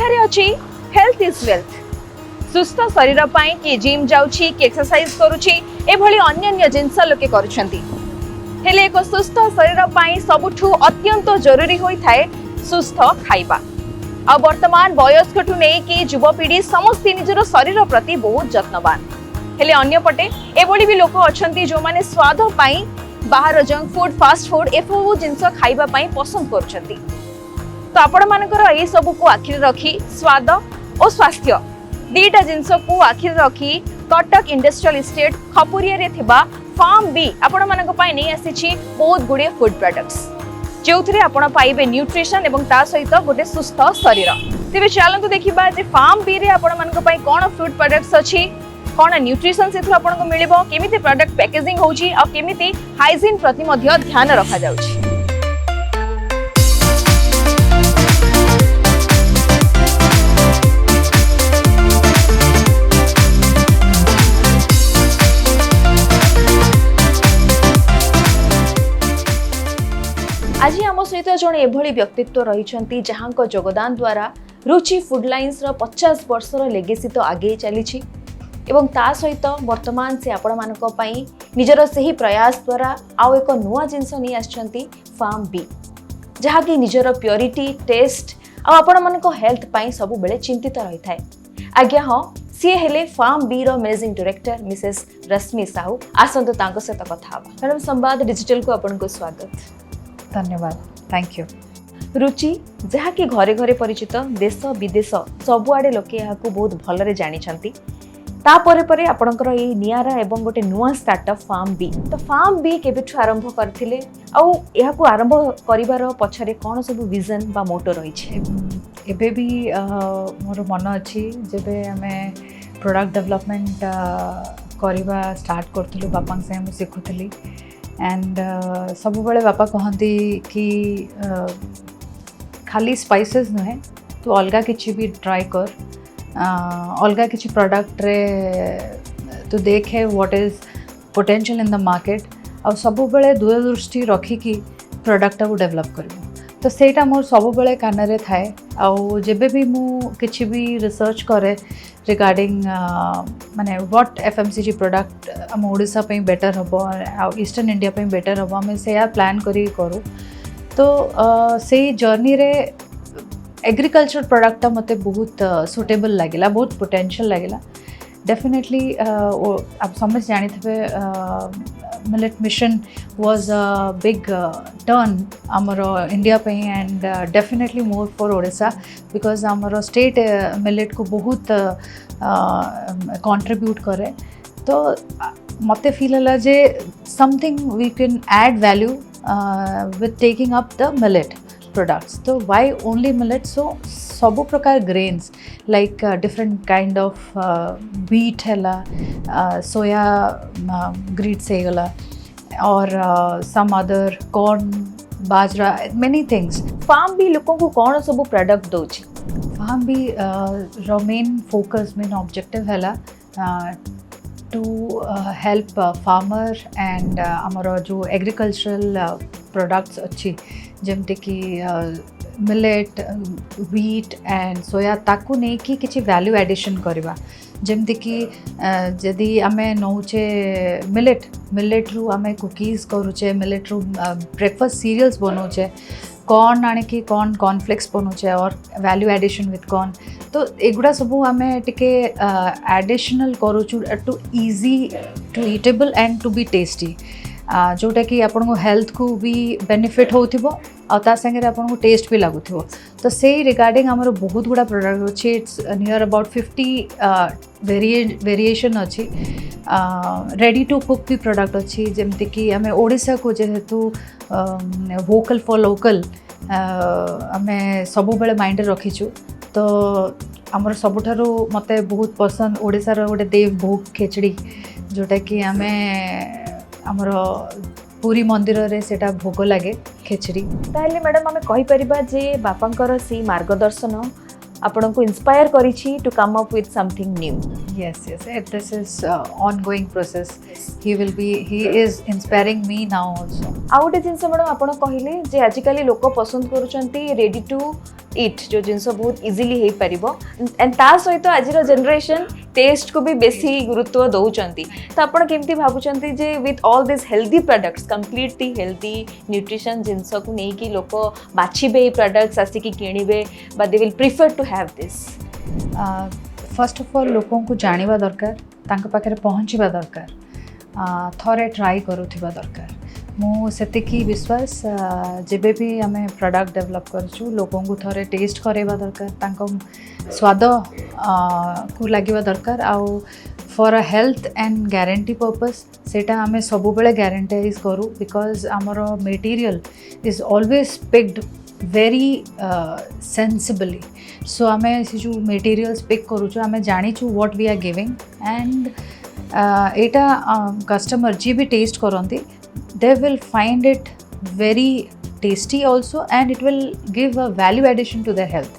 कथारे अछि health is wealth. सुस्थ शरीर पाई कि जिम जाउछि कि एक्सरसाइज करूछि एभली अन्य जिनस लोके करूछंती। हेले एक सुस्थ शरीर पाई सबुठु अत्यंत जरूरी होई थाए सुस्थ खाइबा। आ वर्तमान वयस्कठु नै कि युवपीढ़ी समस्त निजर शरीर प्रति बहुत जत्नवान। हेले अन्य पटे एभली भी लोक अछंती जो माने स्वाद पाई बाहर जंक फूड फास्ट फूड एफो जिनस खाइबा पाई पसंद करूछंती। तो आपण मानकर ए सब को आखिर रखी स्वाद और स्वास्थ्य दीटा जिनस को आखिर रखी कटक इंडस्ट्रियल एस्टेट खपुरिया रे थिबा फार्म बी आपण मानक पाई नै आसीछि बहुत गुडे फूड प्रोडक्ट्स जोथरे आपण पाइबे न्यूट्रिशन एवं ता सहित गोटे सुस्थ शरीर। तेबे चलंतु देखिबा जे फार्म बी रे आपण मानक पाई कोन फूड प्रोडक्ट्स अछि कोन न्यूट्रिशन से आपण को मिलिबो केमिति प्रोडक्ट पैकेजिंग होउछि आ केमिति हाइजीन प्रति मध्ये ध्यान रखा जाउछि। आज आम सहित जड़े एभली व्यक्तित्व रही जहां योगदान द्वारा रुचि फूड लाइन्स 50 वर्षर लेगेसी तो आगे चली एवं ता सहित वर्तमान से आपण मानक पई निजर सही प्रयास द्वारा आउ एक नुआ जिनस नहीं आछंती फार्म बी जहाँकि निजर प्योरिटी टेस्ट आपण मानक हेल्थ पई सब बेले चिंतित रही थाए। आज्ञा हाँ सी हेले फार्म बी रो मैनेजिंग डायरेक्टर मिसेस रश्मि साहू आसंत तांको सहित कथा हबा। मैडम संवाद डिजिटल को आपन को स्वागत। धन्यवाद थैंक यू। रुचि जहाँकि घरे घरे परिचित देश विदेश सबुआडे लोके यहाँ बहुत भलरे जानी तापर परे आपणकर ये नियारा एवं गोटे नुआ स्टार्टअप फार्म बी तो फार्म बी केबेठु आरंभ करथिले आउ यहाँ आरंभ करिवार पछरे कौन सब विजन बा मोटो रही एबे भी मोर मन अच्छी जेबे हमें प्रोडक्ट डेवलपमेंट करवा स्टार्ट करथुलु बापा से हम सिखुथली एंड सब बेले बापा कहती कि खाली स्पाइसेस नुहे तू अलगा किछि भी ट्राई कर अलगा किछि प्रोडक्ट रे तू देखे what is potential in the market और सब बेले दूरदृष्टि रखिकी प्रोडक्ट को डेवलप कर तो सेटा मोर सब बेले कान थाए आउ जेबे भी मु किछि भी रिसर्च करे रिगार्डिंग माने व्हाट एफएमसीजी प्रोडक्ट आम ओडिशा पे बेटर हबो आ ईस्टर्न इंडिया पे बेटर हबो हमें से प्लान करी करू तो से जर्नी रे एग्रीकल्चर प्रोडक्ट मते बहुत सुटेबल लगिला बहुत पोटेंशियल लगिला डेफिनेटली आप समझ जानी थे millet mission was a big turn आमर इंडिया पे and definitely more for Odisha because आमर स्टेट मिलेट को बहुत कंट्रीब्यूट करे तो मते फील है जे something we can add value with taking up the millet products तो why only millet so सब प्रकार grains like different kind of wheat हैला soya grits है गला और some other corn बाजरा many things। फार्म बी लोगों को कौन सब प्रोडक्ट दोछि फार्म बी रो मेन फोकस मेन ऑब्जेक्टिव हैला to help farmer and आमर जो एग्रीकल्चरल प्रोडक्ट्स अच्छी जमते कि मिलेट व्हीट एंड सोया ताकू नहीं कि किसी वैल्यू एडिशन करवा जमते कि जदि आमे नौचे मिलेट रु आमे कुकीज करूचे मिलेट रु ब्रेकफास्ट सीरियल्स बनौचे कॉर्न आने की कॉर्नफ्लेक्स बनौचे और वैल्यू एडिशन विथ कॉर्न तो एगुड़ा सब आमे टिके एडिशनल करूचु to easy to eatable and to be tasty जोटा कि आपन को हेल्थ को भी बेनिफिट होथिबो आ ता संगे आपन को टेस्ट भी लागुथिबो तो से रिगार्डिंग हमर बहुत गुड़ा प्रोडक्ट अछि इट्स नियर अबाउट 50 वेरिएशन अछि रेडी टू कुक भी प्रोडक्ट अछि जेमते कि हमें ओडिसा को जेहेतु वोकल फॉर लोकल हमें सब बेले माइंड रखिछु तो हमर सबुठारु मते बहुत पसंद ओडिसा रो गोटे देव भोग खिचड़ी जोटा कि हमें आमर पूरी मंदिर रे सेटा भोग लगे खिचड़ी ताहले मैडम हमें कहि परिबा जे बापांकर सी मार्गदर्शन आपन को इंस्पायर करिछि to come up with something new. yes this is ongoing process he is inspiring me now also। आउटे genus madam आपन कहिले जे आजिकली लोक पसंद करूचंती रेडी टू इट जो जिनस बहुत इजिली हो पार एंड ता सहित आज जनरेशन टेस्ट को भी बेसी गुरुत्व दौरान तो आपड़ केमती भावुंट जे with all this healthy products completely healthy nutrition जिनस को लेकिन लोक बाछे प्रोडक्ट्स आसिक किणवे they will prefer to have this first of all लोकों को जानिबा दरकार तांका पाखरे पहुँचवा दरकार थरे ट्राई करुथिबा दरकार मु सेतिकी विश्वास जेबे भी आमे प्रोडक्ट डेवलप करछु लोकों को थरे टेस्ट करेबा दरकार तांको स्वाद को लागिबा दरकार आउ for a health and guarantee purpose सेटा आमे सबु बेले गारंटाइज करू बिकॉज आमर material is always picked very sensibly so आमे से जो मटेरियल्स पिक करूछु आमे जानिछु what we are giving and एटा कस्टमर जी भी टेस्ट करंती they will find it very tasty also and it will give a value addition to their health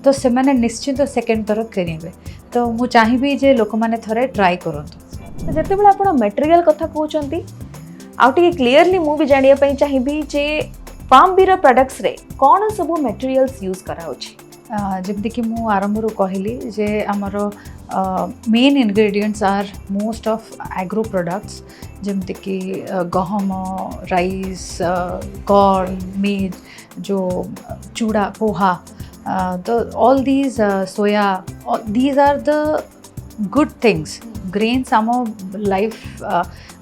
तो से माने निश्चित सेकेंड थर करेंगे तो मु चाहिए जे लोक माने थरे ट्राई करंतु जते बेला आपण मटेरियल कथा कहउचंती आउटे क्लियरली मु भी जानिया पई चाहिबी जे फार्म बीर प्रोडक्ट्स रे कोन सब मटेरियल्स यूज करा होची जमती कि मु आरंभ रो कहली जे हमर main ingredients are most of agro products जमती कि गहम राइस कॉर्न मीट जो चूड़ा पोहा तो all these soya these are the good things grains आम लाइफ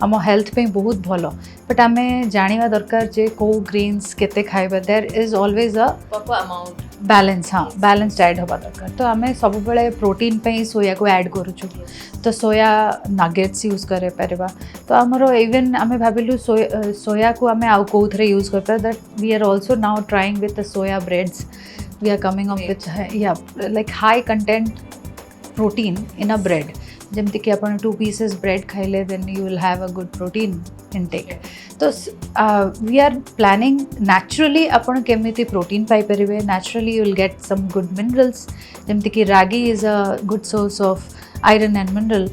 आम हेल्थ पे बहुत भल बट आम जानिबा दरकार जे को ग्रेन्स केते खाइबा there is always a amount balance हाँ बैलेंस डाइट हवा दरकार तो आम सब बेले प्रोटीन पे सोया को ऐड करूँ तो सोया नगेट्स यूज करे पारिबा तो आमर इवन आम भाविलु सोया को आम आउ कौ थे यूज कर that we are also now trying with the soya breads we are coming up with yeah like high content protein in a bread जमती कि अपन 2 pieces ब्रेड खाइले then you will have a good protein intake तो we are planning naturally अपन केमिति protein पाई परिबे naturally you will get some good minerals जमती कि ragi is a good source of iron and mineral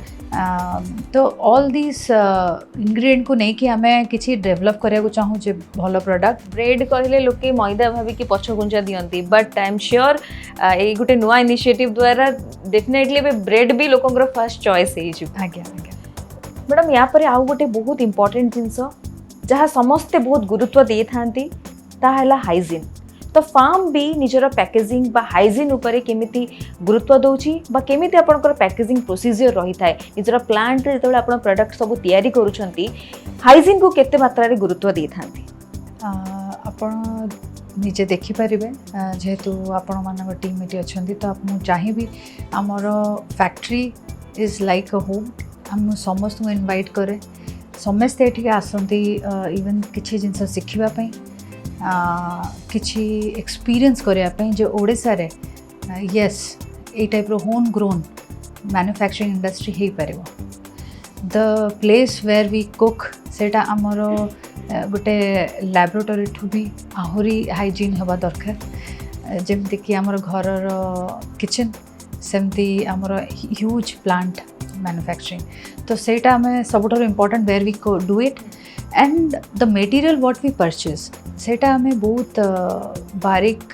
तो ऑल दिस इंग्रेडिएंट को नहीं कि आमे किसी डेवलप करिया चाहूँ जे भल प्रोडक्ट ब्रेड कहले लोके मैदा भाविकी पछ गुंजा दियंती बट आई एम श्योर ए गुटे नुआ इनिशिएटिव द्वारा डेफिनेटली ब्रेड भी लोकंगर फर्स्ट चॉइस है आज्ञा आज्ञा मैडम या पर आउ गोटे बहुत इंपोर्टेंट जिनस जहाँ समस्ते बहुत गुरुत्व दे थांती ता हैला हाइजीन तो फार्म भी निजर पैकेजिंग बा हाइजीन उपरे केमिति गुरुत्व दउची बा केमिति आपनकर पैकेजिंग प्रोसीजर रही थाए निजर प्लांट रे जेतबेला आपण प्रोडक्ट सब तयारी करूछंती हाइजीन को केते मात्रा रे गुरुत्व दे थांती आपण निजे देखि परिबे जेहेतु आपण मानक टीम एटी अछंती तो आपण चाहिबी हमर factory is like a home हम समस्त को इनवाइट करे समस्ते एठी आसंती इवन किछि जिंस सिखिबा पई किछि एक्सपीरियंस करिया पई जे ओडिसा रे यस ए टाइप रो होम ग्रोन मैन्युफैक्चरिंग इंडस्ट्री हे परिबो the place where we cook सेटा हमर गोटे लैबोरेटरी ठू भी आहुरी हाइजीन हवा दरकार जमती कि हमर घर किचन सेमती हमर ह्यूज प्लांट मैन्युफैक्चरिंग तो सेटा हमें सबुठार important where we do it and the material what we purchase सेटा हमें बहुत बारीक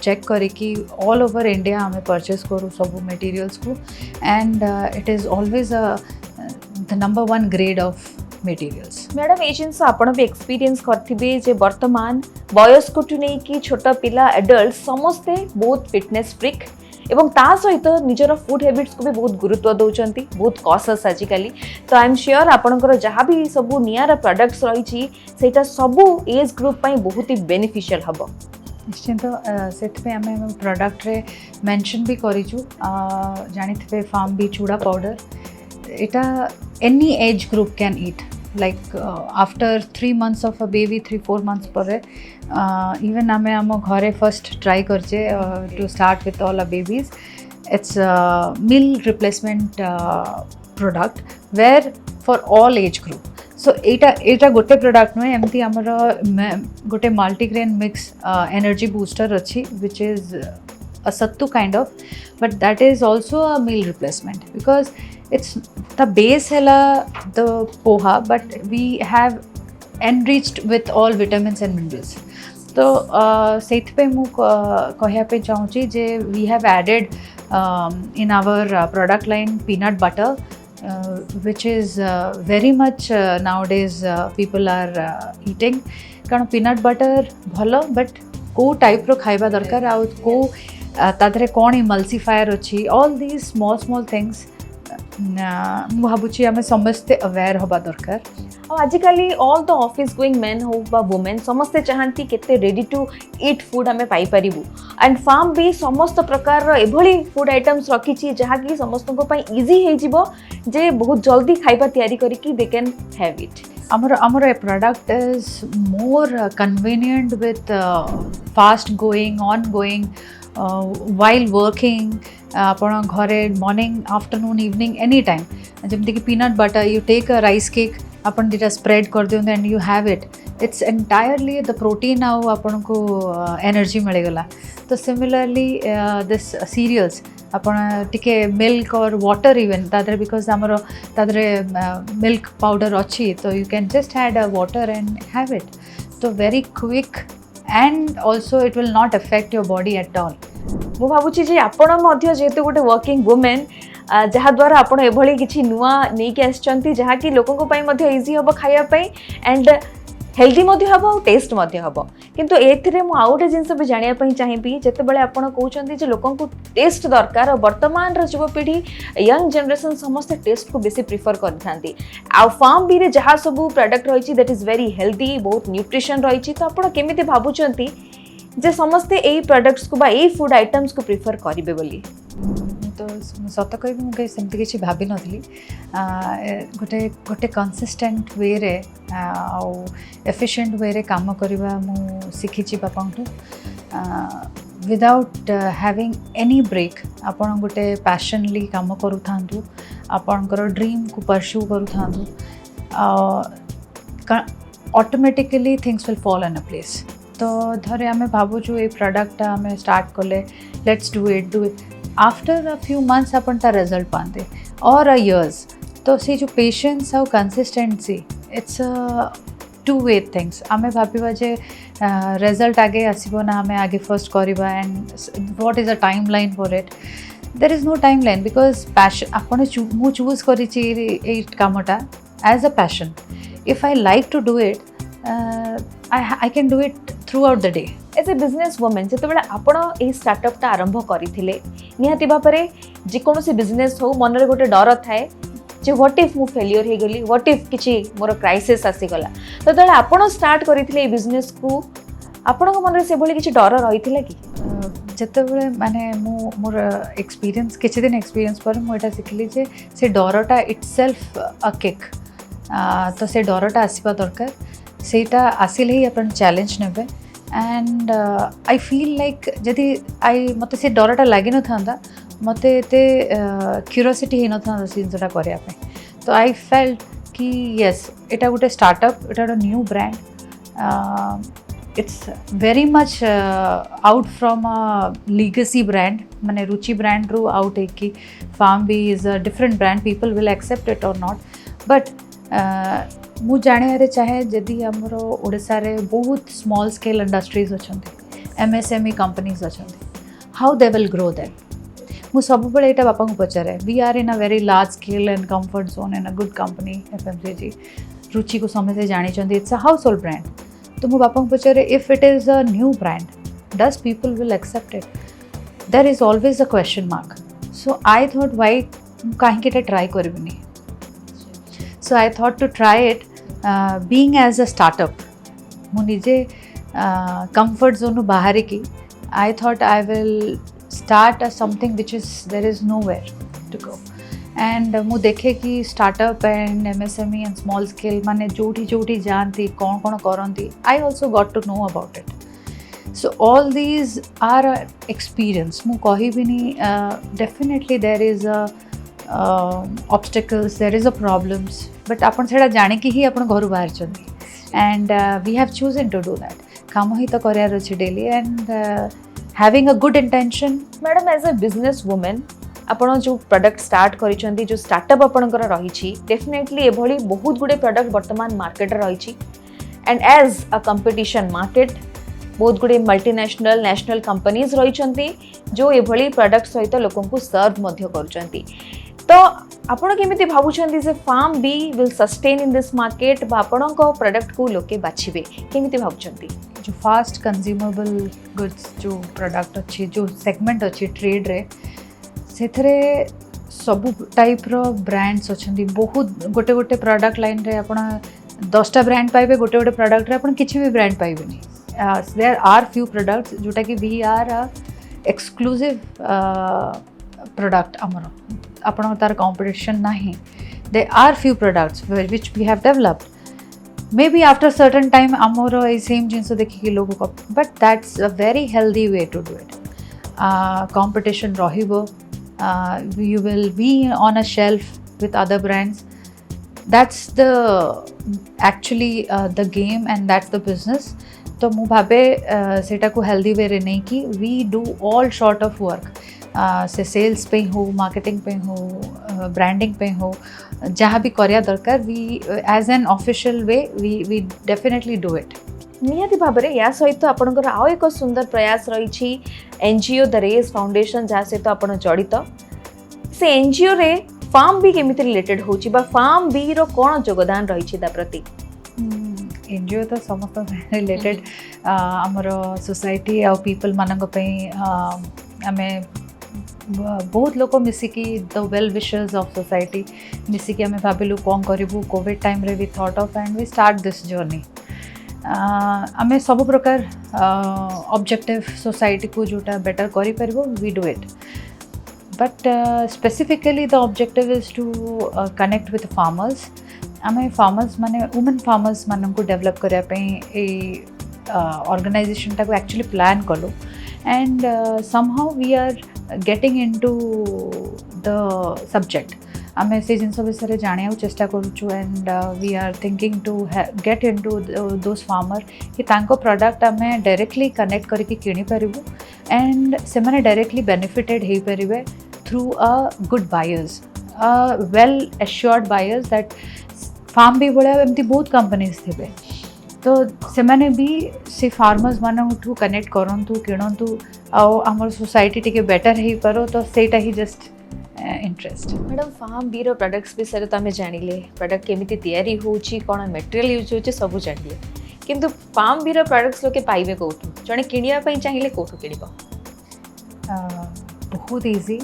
चेक करके ऑल ओवर इंडिया हमें परचेज करूँ सब मटेरियल्स को and it is always the number 1 grade of materials madam ये जिनस आपण भी एक्सपीरियंस करथिबे जे वर्तमान वयस्क टू नहीं कि छोटा पिला एडल्ट समस्ते बहुत फिटनेस फ्रिक एवं ता सहित निजर फूड हैबिट्स को भी बहुत गुरुत्व दौरान बहुत कॉशस आजिकली तो आई एम श्योर आपणकर जहाँ भी सब नियारा प्रोडक्ट्स रही सेटा सबू एज ग्रुप पाई बहुत ही बेनिफिशियल हम निश्चिंत से आम प्रोडक्ट रे मेंशन भी करूँ जानी फार्म बी चूड़ा powder Etah any age group can eat like after 3 months of a baby 3-4 months पर even आमे आम घरे first try करचे to start with all our babies it's a meal replacement product where for all age group so एटा गोटे product नुहे एमती आमर गोटे मल्टीग्रेन मिक्स एनर्जी बूस्टर अच्छी which is a sattu kind of but that is also a meal replacement because it's the base hela the poha but we have enriched with all vitamins and minerals तो से कहवाई चाहूँगी जे we have added in our product line peanut butter which is very much nowadays people are eating कारण peanut butter भल but को type रो खाइबा दरकार आ को तादरे कौन इमल्सिफायर अच्छी all these small small things मु भावुची आमे समस्ते अवेयर होबा दरकार आजिकली all the office going men हो बा वुमेन समस्ते चाहती केते रेडी टू ईट फूड आमे पाई परिबु एंड फार्म भी समस्त प्रकार एभली फूड आइटम्स रखिछि जहा कि समस्त को पई इजी हे जिवो जे बहुत जल्दी खाइबा तयारी करी कि दे कैन हैव इट आमर product is more convenient with fast going on going while working आपण घरे morning afternoon evening any time जमती कि peanut butter you take a rice cake अपन दीटा स्प्रेड कर दियो and you have it it's entirely the protein आउ आपन को एनर्जी मिलेगला तो सिमिलरली दिस सीरियल्स अपन टिके मिल्क और वाटर इवन तादरे बिकॉज आमर तादरे मिल्क पाउडर अच्छी तो you can just add a water and have it तो very quick and also it will not affect your body at all मु भावुची जे आपण मध्य जेहेतु गोटे वर्किंग वुमेन जहाद्वारा आपण एभली किछि नुआ नेकी आछंती जहा कि लोकन पई मध्य इजी हबो खाइया पई एंड हेल्दी मध्य हबो और टेस्ट मध्य हबो किंतु एथिरे मु आउटे जिंस भी जानिया पई चाहिबी जते बेले आपण कहउचंती जे लोकन को टेस्ट दरकार और वर्तमान र युवपीढ़ी यंग जनरेशन समस्त टेस्ट को बेसी प्रिफर करथांती आ फार्म बी रे जहा सब प्रोडक्ट रहिछि दैट इज वेरी हेल्दी बहुत न्यूट्रिशन रहिछि तो आपण केमिति भाबुचंती जे समस्ते एई प्रोडक्ट्स को बा एई फूड आइटम्स को प्रिफर करिवे बोली तो सत कह मुझे सेमती किसी भाभी नथली गोटे गोटे कंसिस्टेंट वे रे एफिशिएंट वे रे काम करवा मु शिखी बापा विदाउट हैविंग एनी ब्रेक आपण गोटे पैशनली काम करू थांतु आपणकर ड्रीम को परस्यू करू थांतु automatically things will fall in a place तो धरे आमे भावुछु ए प्रोडक्ट आमे स्टार्ट कले let's do it after a few months अपन ता रिजल्ट पाते और अ इयर्स तो से जो पेशेंस और consistency it's a two way things आमे भाबिबा जे रिजल्ट आगे आसीबो ना आमे आगे फर्स्ट करबा and what is a time line for it there is no time line because passion अपन मु चूज करिछि ए कामटा as a passion if I like to do it I can do it throughout the day. As a business women जिते बेले आपण a startup ता आरंभ करथिले निहाती बापरे जे कोनोसी बिजनेस हो मन रे गोटे डर थाए जे व्हाट इफ मु फेलियर हे गली व्हाट इफ किछि मोर क्राइसिस आसी गला तो तळे आपण स्टार्ट करथिले ए बिजनेस को आपण को मन रे से भली किछि डर रहिथिले कि जते बेले माने मु मोर एक्सपीरियंस किछि दिन एक्सपीरियंस पर मु एटा सिखली जे से डरटा इटसेल्फ अ किक तो से डरटा आसीबा दरकार सेटा आसिले ही अपन चैलेंज नेबे एंड आई फील लाइक जदि आई मते से डरटा लागि न थांदा मते एते क्यूरियोसिटी ही न थांदा जिनसटा करिया पे तो आई फेल्ट कि यस एटा गोटे स्टार्टअप एटा गोटे new brand it's very much out from a legacy brand माने रुचि ब्रांड रू आउट है कि Farm B is a different brand people will accept it or not but मु जाने चाहे जदि आमर ओडिशा रे बहुत स्मॉल स्केल इंडस्ट्रीज अच्छे एमएसएमई कंपनीज अच्छे how they will grow that मु सब बेले एटा बापा को पचारे we are in a very large scale and comfort zone in a good company FMCG Ruchi को समझे जानी it's a household brand तो मु बापा को पचारे if it is a new brand does people will accept it there is always a question mark so I thought why कहीं try करबिनी So I thought to try it being as a startup. मु निजे comfort zone बाहर की I thought I will start something which is there is nowhere to go. And मु देखे कि startup and MSME and small scale माने जोटी जोटी जानती कौन करती I also got to know about it. So all these are experience. मु कही भी नहीं definitely there is a obstacles there is a problems but आपण सेटा जाने की ही आपण घर बाहर चंदी and we have chosen to do that काम ही तो करियर अछि daily and having a good intention madam as a business women आपण जो प्रोडक्ट स्टार्ट करिसंती जो स्टार्टअप आपणकर रहिछि डेफिनेटली एभली बहुत गुडे प्रोडक्ट वर्तमान मार्केट रे रहिछि and as a competition market बहुत गुड़े मल्टीनेशनल नेशनल कंपनीज रही जो एभली प्रोडक्ट सहित लोक सर्व करुँच तो आपण केमिति भाबुछंती से farm be will sustain in this market बा आपणको प्रोडक्ट को लोके बाछिबे केमिति भाबुछंती जो फास्ट कंज्यूमेबल गुड्स जो प्रोडक्ट अच्छी जो सेगमेंट अच्छी ट्रेड रे सेथरे सब टाइप रो ब्रांड्स अच्छी बहुत गोटे गोटे प्रोडक्ट लाइन रे आपण 10टा ब्रांड पाइबे गोटे गोटे प्रोडक्ट रे आपण किछि भी ब्रांड पाइबे नहीं देयर आर फ्यू प्रोडक्ट्स जोटा कि वी आर एक्सक्लूसिव प्रोडक्ट आमर आपण तार कंपटीशन नहीं they are few products which we have developed may be after certain time आमर ये सेम जिनस देखिए लोग but that's a very healthy way to do it competition रहिबो you will be on a shelf with other brands that's the actually the game and that's the business तो मु भाबे सेटा को हेल्दी वे रे नहीं कि we do all sort of work से sales पे हो मार्केटिंग पे हो ब्रांडिंग पे हो जहाँ भी करिया दरकार we as an official way we definitely do it निहाती भाव में या सहित आपंकर आउ एक सुंदर प्रयास रही एनजीओ द रेस फाउंडेशन जहाँ सहित आप जड़ित से एनजीओ रे फार्म बी केमिति रिलेटेड होची बा फार्म बी रो कोन योगदान रही प्रति एनजीओ तो समस्त रिलेटेड आमर सोसाइटी आ पीपल मानक आमे बहुत लोक मिसिकी the well wishers of society मिसिकी आमे भाबिलु कौन करूँ कोविड टाइम रे we thought of and we start this journey आमे सब प्रकार ऑब्जेक्टिव सोसाइटी को जोटा बेटर करि परबो we do it but specifically the objective is to connect with farmers आमे फार्मर्स माने वुमेन फार्मर्स मान को डेवलप करने ऑर्गेनाइजेशन टाक एक्चुअली प्लान कलु and somehow we are getting into the subject आमे से जिनस विषय जाना चेष्टा करूँ and we are thinking to get into those farmer कि तांको प्रोडक्ट आमे डायरेक्टली कनेक्ट करके किनी परिबु एंड से माने डायरेक्टली बेनिफिटेड हे परिबे through a good buyers well assured buyers that Farm B भाया एमती बहुत कंपनीज थे तो से माने भी से फार्मर्स मानू कनेक्ट करंतु किणंतु आमर सोसाइटी टिके बेटर हो पारो तो सेटा ही just interest madam Farm B रो प्रोडक्ट्स विषय तो आम जानिले प्रोडक्ट केमिति तैयारी होची कोन मटेरियल यूज होची सब जानिले किंतु फार्म बी रो प्रोडक्ट्स लोके पाइबे कोठु जने किनिया पई चाहिए कोठु किनिबो बहुत इजी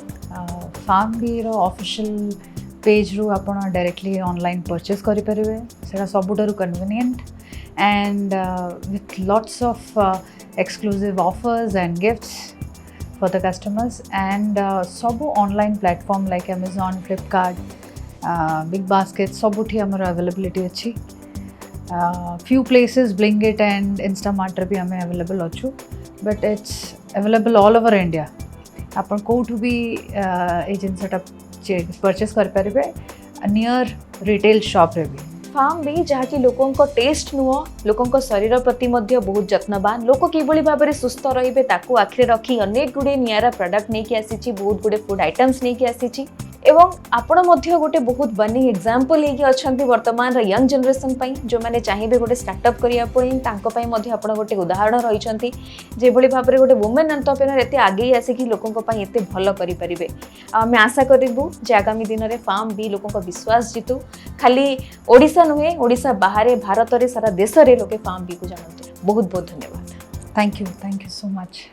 फार्म बी रो ऑफिशियल पेज रू आप डायरेक्टली ऑनलाइन परचेस करें से सबुठारु convenient and with lots of exclusive offers and gifts for the customers and सब online platform like Amazon Flipkart Big Basket सबुठी आमर अवेलेबिलिटी अच्छी few places Blinkit and Instamart भी आम अवेलेबल अच्छु but it's available all over India आप कौटू भी ये जिनसटा परचेस करें नियर रिटेल शॉप रे भी फार्म बी जहाँकि लोकों टेस्ट नुह लोकों शरीर प्रति बहुत जत्नवान लोक किभली भाव में सुस्थ रे आखिरे रखी अनेक गुड़े नियारा प्रोडक्ट नहीं आसी बहुत गुड़े फूड आइटम्स नहीं आसी एवं आपण मध्य गोटे बहुत बर्निंग एग्जांपल लेके अच्छंती वर्तमान यंग जनरेशन पई जो माने चाहिए गोटे स्टार्टअप करिया पई तांको पई मध्य आपण गोटे उदाहरण रहिचंती जे भली भाबरे गोटे वुमेन एंटरप्रेन्योर एते आगे आसी कि लोकंको पई एते भलो करि परिबे हम आशा करिबु जे आगामी दिन रे फार्म बी लोकंको विश्वास जितु खाली ओडिसा नुहे ओडिसा बाहर भारत रे सारा देश रे लोके फार्म बी को जानते बहुत बहुत धन्यवाद थैंक यू सो मच।